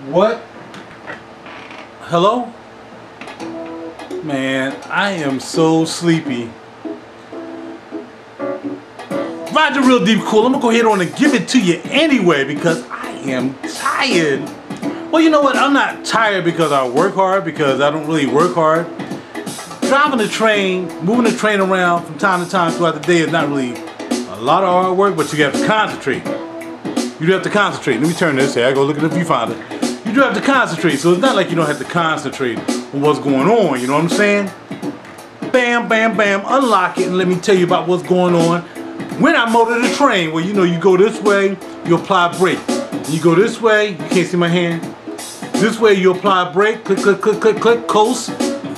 What? Hello? Man, I am so sleepy. RaJuR Real Deep Cool. I'm gonna go ahead on and give it to you anyway because I am tired. Well, you know what? I'm not tired because I work hard, because I don't really work hard. Driving the train, moving the train around from time to time throughout the day is not really a lot of hard work, but you have to concentrate. You do have to concentrate. Let me turn this here. I go look at the viewfinder. You do have to concentrate, so it's not like you don't have to concentrate on what's going on, you know what I'm saying? Bam, bam, bam, unlock it and let me tell you about what's going on. When I motor the train, well, you know, you go this way, you apply brake. You go this way, you can't see my hand. This way you apply brake, click, click, click, click, click, coast.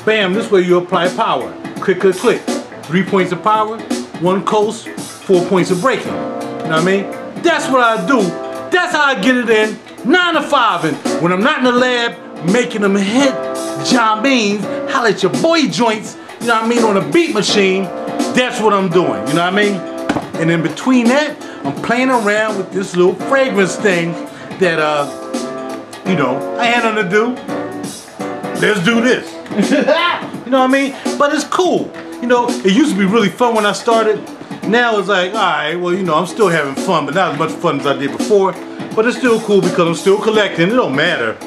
Bam, this way you apply power. Click, click, click. 3 points of power, 1 coast, 4 points of braking. You know what I mean? That's what I do. That's how I get it in 9 to 5. And when I'm not in the lab making them hit John Beans, holla at your boy joints, you know what I mean, on a beat machine, that's what I'm doing, you know what I mean? And in between that, I'm playing around with this little fragrance thing that, you know, I had nothing to do. Let's do this. You know what I mean? But it's cool. You know, it used to be really fun when I started. Now it's like, alright, well, you know, I'm still having fun, but not as much fun as I did before. But it's still cool because I'm still collecting. It don't matter.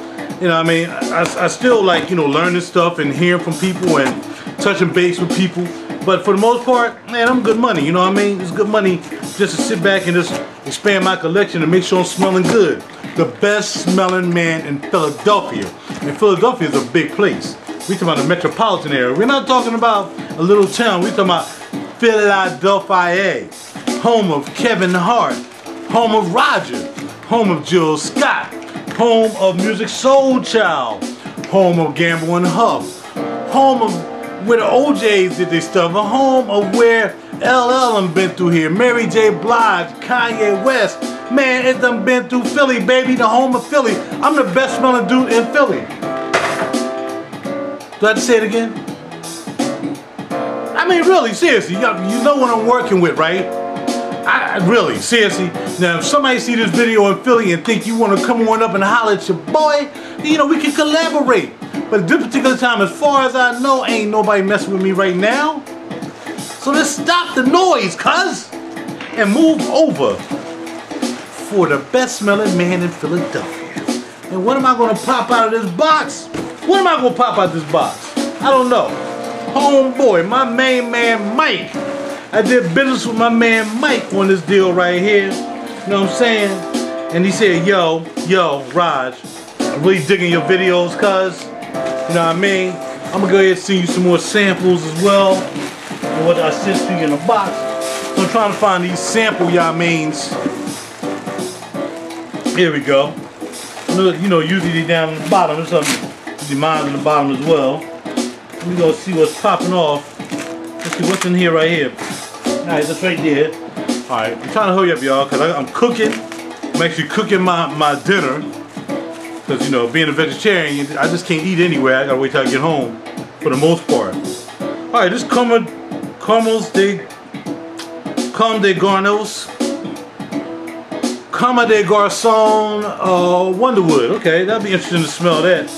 You know what I mean? I still like, you know, learning stuff and hearing from people and touching base with people. But for the most part, man, I'm good money. You know what I mean? It's good money just to sit back and just expand my collection and make sure I'm smelling good. The best smelling man in Philadelphia. And Philadelphia is a big place. We're talking about the metropolitan area. We're not talking about a little town. We're talking about Philadelphia, home of Kevin Hart, home of RaJuR, home of Jill Scott, home of Music Soul Child, home of Gamble and Huff, home of where the OJs did their stuff, a home of where LL done been through here, Mary J. Blige, Kanye West. Man, it done been through Philly, baby, the home of Philly. I'm the best smelling dude in Philly. Do I have to say it again? I mean, really, seriously, you know what I'm working with, right? Really, seriously. Now, if somebody see this video in Philly and think you want to come on up and holler at your boy, you know, we can collaborate. But at this particular time, as far as I know, ain't nobody messing with me right now. So let's stop the noise, cuz, and move over for the best smelling man in Philadelphia. And what am I going to pop out of this box? What am I going to pop out of this box? I don't know. Homeboy, my main man Mike. I did business with my man Mike on this deal right here. You know what I'm saying? And he said, yo, Raj, I'm really digging your videos, cuz. You know what I mean? I'm gonna go ahead and send you some more samples as well. And what I sent to you in the box. So I'm trying to find these sample y'all means. Here we go. You know, usually they down at the bottom. There's something mine in the bottom as well. We gonna see what's popping off. Let's see what's in here right here. Alright, that's right there. Alright, I'm trying to hurry up, y'all, because I'm cooking. I'm actually cooking my dinner. Because, you know, being a vegetarian, I just can't eat anywhere. I gotta wait till I get home, for the most part. Alright, this Comme des Garçons Wonderwood. Okay, that'd be interesting to smell that.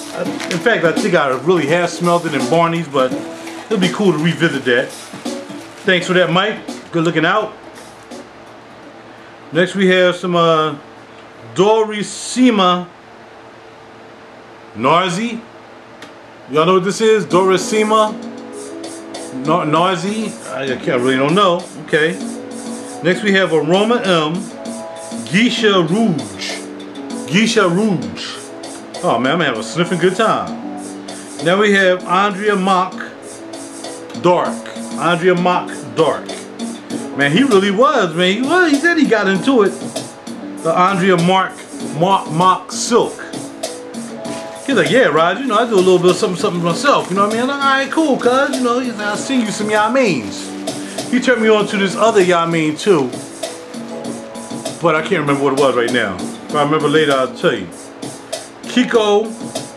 In fact, I think I really have smelled it in Barney's, but it'll be cool to revisit that. Thanks for that, Mike. Good looking out. Next we have some Dorissima Narzi. Y'all know what this is? Dorissima Narzi. I don't know. Okay. Next we have Aroma M Geisha Rouge. Geisha Rouge. Oh man, I'm gonna have a sniffing good time. Now we have Andrea Mock Dark. Andrea Mock Dark. Man, he really was, man. He said he got into it. The Andrea Mock Silk. He's like, yeah, Raj, you know, I do a little bit of something myself. You know what I mean? I'm like, alright, cool, cuz. You know, I'll send you some Yamins. He turned me on to this other Yamin too. But I can't remember what it was right now. If I remember later, I'll tell you. Kiko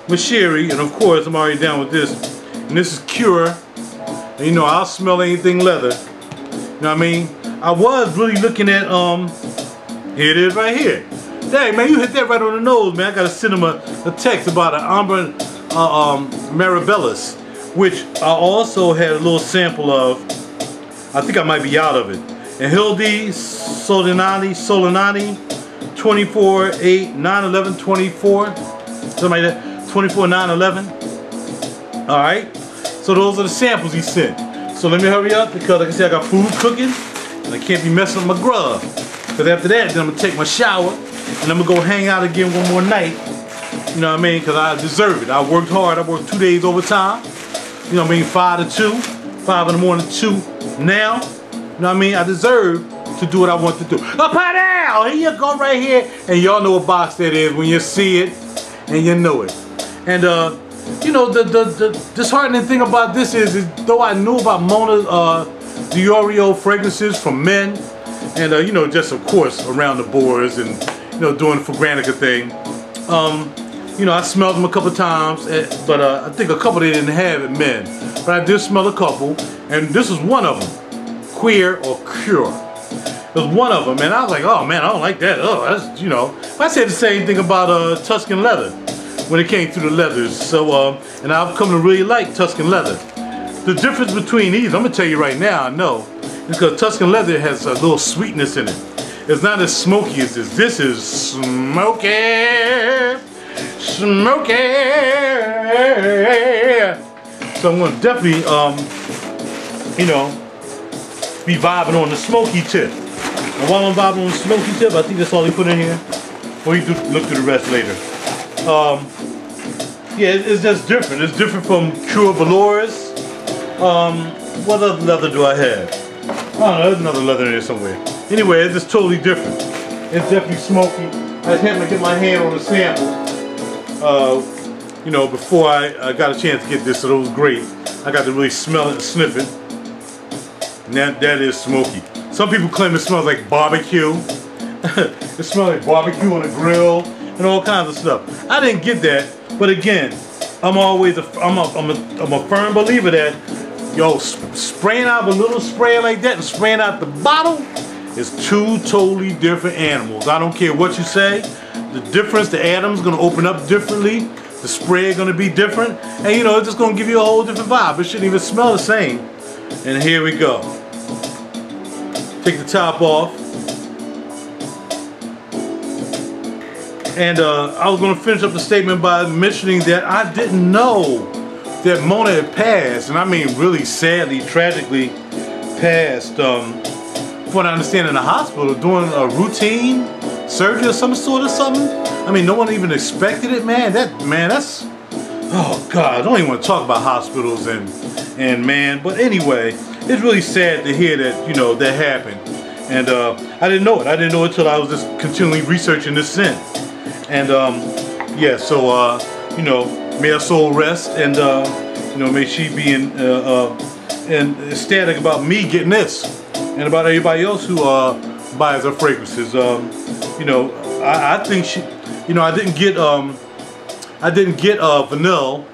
Mashiri, and of course, I'm already down with this. And this is Cuir. And you know, I'll smell anything leather. You know what I mean? I was really looking at, here it is right here. Hey man, you hit that right on the nose, man. I gotta send him a text about an Amber Marabellus, which I also had a little sample of. I think I might be out of it. And Hildy Solinani 24 8 9 11 24, something like that. 24 9 11. All right. So those are the samples he sent. So let me hurry up because, like I said, I got food cooking and I can't be messing with my grub. Because after that, then I'm gonna take my shower and I'm gonna go hang out again one more night. You know what I mean? Because I deserve it. I worked hard. I worked 2 days overtime. You know what I mean? 5 to 2, 5 in the morning to 2 now. You know what I mean? I deserve to do what I want to do. Up now! Here you go right here. And y'all know what box that is when you see it and you know it. And you know, the disheartening thing about this is though I knew about Mona's the Orio fragrances from men, and you know, just of course around the boards and you know doing the Fragrantica thing. You know, I smelled them a couple times, but I think a couple they didn't have at men. But I did smell a couple, and this is one of them, Cuir or Cuir. It was one of them, and I was like, oh man, I don't like that. Oh, that's, you know. I said the same thing about Tuscan leather when it came to the leathers. So, and I've come to really like Tuscan leather. The difference between these, I'm gonna tell you right now, I know, because Tuscan leather has a little sweetness in it. It's not as smoky as this. This is smoky, smoky. So I'm gonna definitely, you know, be vibing on the smoky tip. And while I'm vibing on the smoky tip, I think that's all he put in here. Or you look through the rest later. Yeah, it's just different. It's different from Cuir Velours. What other leather do I have? I don't know, there's another leather in there somewhere. Anyway, it's just totally different. It's definitely smoky. I just happened to get my hand on the sample, you know, before I got a chance to get this, so it was great. I got to really smell it and sniff it. And that is smoky. Some people claim it smells like barbecue. It smells like barbecue on a grill and all kinds of stuff. I didn't get that, but again, I'm always a firm believer that, yo, spraying out a little spray like that and spraying out the bottle is two totally different animals. I don't care what you say. The difference, the atom's gonna open up differently. The spray is gonna be different, and you know, it's just gonna give you a whole different vibe. It shouldn't even smell the same. And here we go. Take the top off. And I was going to finish up the statement by mentioning that I didn't know that Mona had passed, and I mean really sadly, tragically passed, from what I understand, in the hospital doing a routine surgery of some sort or something. I mean, no one even expected it, man. That's, oh God, I don't even want to talk about hospitals and man, but anyway, it's really sad to hear that, you know, that happened. And I didn't know it. I didn't know it until I was just continually researching this scent. And yeah, so you know, may her soul rest, and you know, may she be ecstatic about me getting this, and about everybody else who buys her fragrances. You know, I think she, you know, I didn't get vanilla.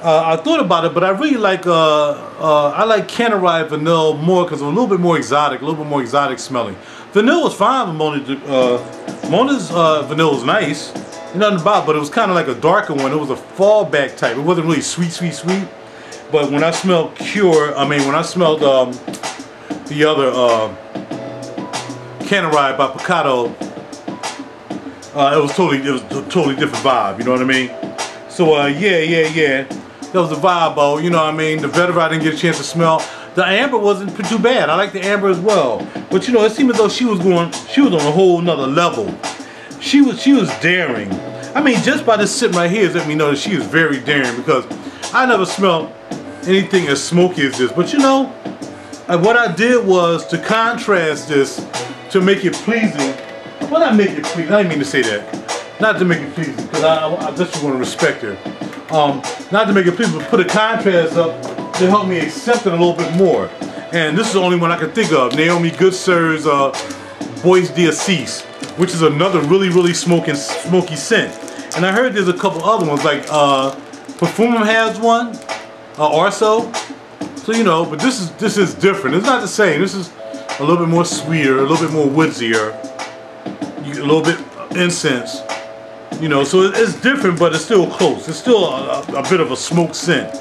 I thought about it, but I really like I like Cannery vanilla more because it's a little bit more exotic, smelling. Vanilla was fine, but Mona's vanilla was nice. Nothing about, but it was kind of like a darker one. It was a fallback type. It wasn't really sweet. But when I smelled when I smelled the other Cannery by Picado, it was a totally different vibe. You know what I mean? So yeah. That was the vibe, you know what I mean? The Vetiver I didn't get a chance to smell. The amber wasn't too bad. I like the amber as well. But you know, it seemed as though she was on a whole nother level. She was daring. I mean, just by this sip right here, let me know that she is very daring, because I never smelled anything as smoky as this. But you know, what I did was to contrast this to make it pleasing. Well, not make it pleasing. I didn't mean to say that. Not to make it pleasing, because I just want to respect her. Not to make it pleasing, but put a contrast up to help me accept it a little bit more. And this is the only one I can think of. Naomi Goodsir's Bois d'Assis, which is another really smoky scent. And I heard there's a couple other ones, like Perfumum has one, Arso. So you know, but this is different. It's not the same. This is a little bit more sweeter, a little bit more woodsier, a little bit incense. You know, so it's different, but it's still close. It's still a bit of a smoke scent.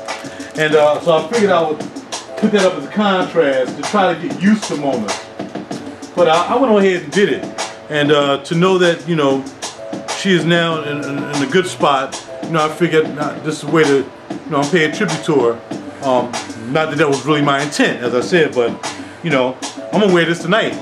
And so I figured I would put that up as a contrast to try to get used to Mona. But I went on ahead and did it. And to know that, you know, she is now in a good spot, you know, I figured this is a way to, you know, I'm paying tribute to her. Not that that was really my intent, as I said, but, you know, I'm gonna wear this tonight.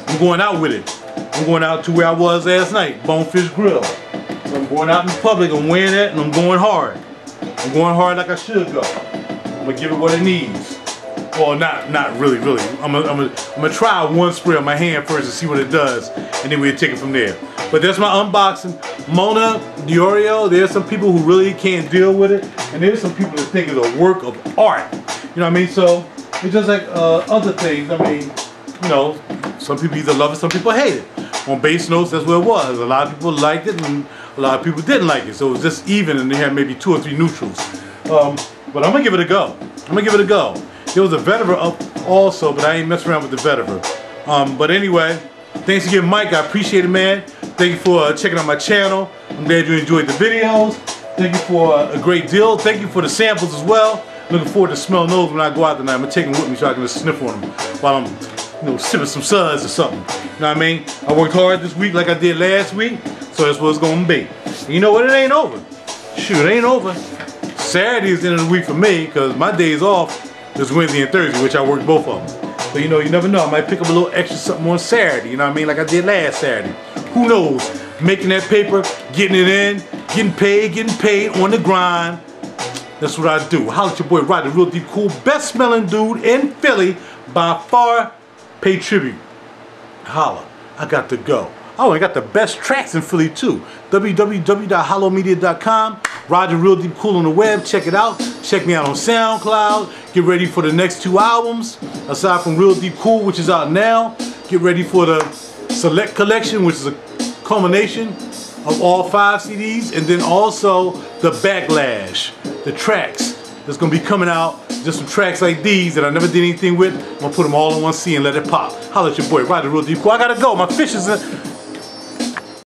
I'm going out with it. I'm going out to where I was last night, Bonefish Grill. So I'm going out in public, I'm wearing that, and I'm going hard. I'm going hard like I should go. I'm gonna give it what it needs. Well, not really. I'm gonna try one spray on my hand first to see what it does, and then we'll take it from there. But that's my unboxing. Mona, the Oreo, there's some people who really can't deal with it, and there's some people that think it's a work of art. You know what I mean? So it's just like other things. I mean, you know, some people either love it, some people hate it. On base notes, that's what it was. A lot of people liked it, and a lot of people didn't like it. So it was just even, and they had maybe 2 or 3 neutrals. But I'm gonna give it a go. There was a vetiver up also, but I ain't messing around with the vetiver. But anyway, thanks again, Mike. I appreciate it, man. Thank you for checking out my channel. I'm glad you enjoyed the videos. Thank you for a great deal. Thank you for the samples as well. Looking forward to smelling those when I go out tonight. I'm gonna take them with me so I can just sniff on them while I'm, you know, sipping some suds or something. You know what I mean? I worked hard this week like I did last week, so that's what it's gonna be. And you know what? It ain't over. Shoot, it ain't over. Saturday is the end of the week for me because my days off is Wednesday and Thursday, which I work both of them. So you know, you never know. I might pick up a little extra something on Saturday. You know what I mean? Like I did last Saturday. Who knows? Making that paper, getting it in, getting paid on the grind. That's what I do. Holla at your boy Rod, the real deep cool, best smelling dude in Philly by far. Pay tribute. Holla. I got to go. Oh, I got the best tracks in Philly too. www.hollowmedia.com. RaJuR Real Deep Cool on the web. Check it out. Check me out on SoundCloud. Get ready for the next 2 albums. Aside from Real Deep Cool, which is out now. Get ready for the Select Collection, which is a culmination of all 5 CDs. And then also the Backlash. The tracks that's going to be coming out. Just some tracks like these that I never did anything with. I'm going to put them all in one CD and let it pop. Holla at your boy, RaJuR Real Deep Cool. I got to go. My fish is in.